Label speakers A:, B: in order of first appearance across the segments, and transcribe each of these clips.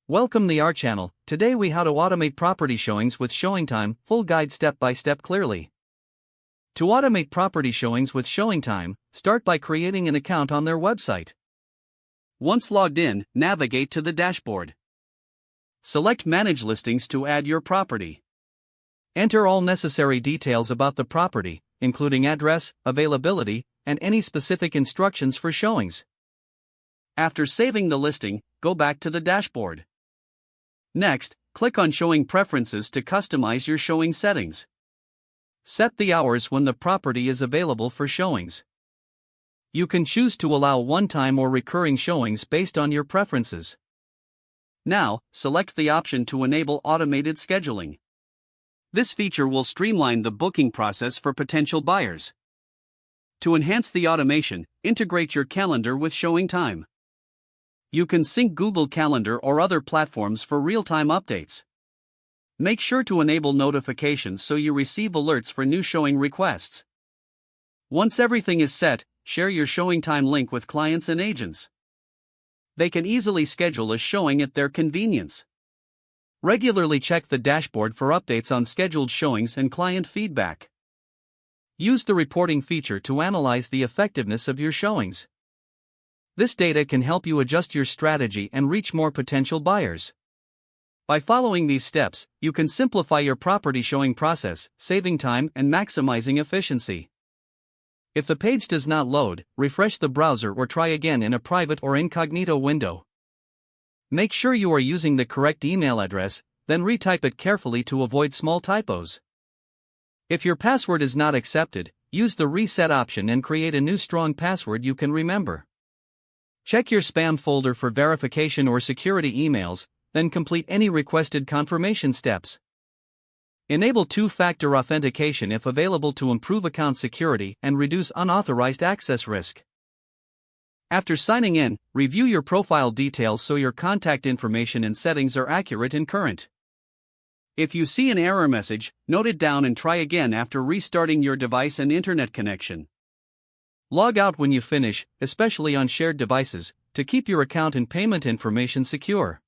A: Welcome to our channel. Today we how to automate property showings with ShowingTime, full guide step by step clearly. To automate property showings with ShowingTime, start by creating an account on their website. Once logged in, navigate to the dashboard. Select Manage Listings to add your property. Enter all necessary details about the property, including address, availability, and any specific instructions for showings. After saving the listing, go back to the dashboard. Next, click on Showing Preferences to customize your showing settings. Set the hours when the property is available for showings. You can choose to allow one-time or recurring showings based on your preferences. Now, select the option to enable automated scheduling. This feature will streamline the booking process for potential buyers. To enhance the automation, integrate your calendar with ShowingTime. You can sync Google Calendar or other platforms for real-time updates. Make sure to enable notifications so you receive alerts for new showing requests. Once everything is set, share your ShowingTime link with clients and agents. They can easily schedule a showing at their convenience. Regularly check the dashboard for updates on scheduled showings and client feedback. Use the reporting feature to analyze the effectiveness of your showings. This data can help you adjust your strategy and reach more potential buyers. By following these steps, you can simplify your property showing process, saving time and maximizing efficiency. If the page does not load, refresh the browser or try again in a private or incognito window. Make sure you are using the correct email address, then retype it carefully to avoid small typos. If your password is not accepted, use the reset option and create a new strong password you can remember. Check your spam folder for verification or security emails, then complete any requested confirmation steps. Enable two-factor authentication if available to improve account security and reduce unauthorized access risk. After signing in, review your profile details so your contact information and settings are accurate and current. If you see an error message, note it down and try again after restarting your device and internet connection. Log out when you finish, especially on shared devices, to keep your account and payment information secure.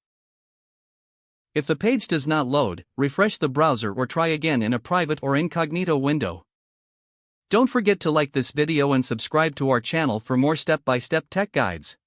A: If the page does not load, refresh the browser or try again in a private or incognito window. Don't forget to like this video and subscribe to our channel for more step-by-step tech guides.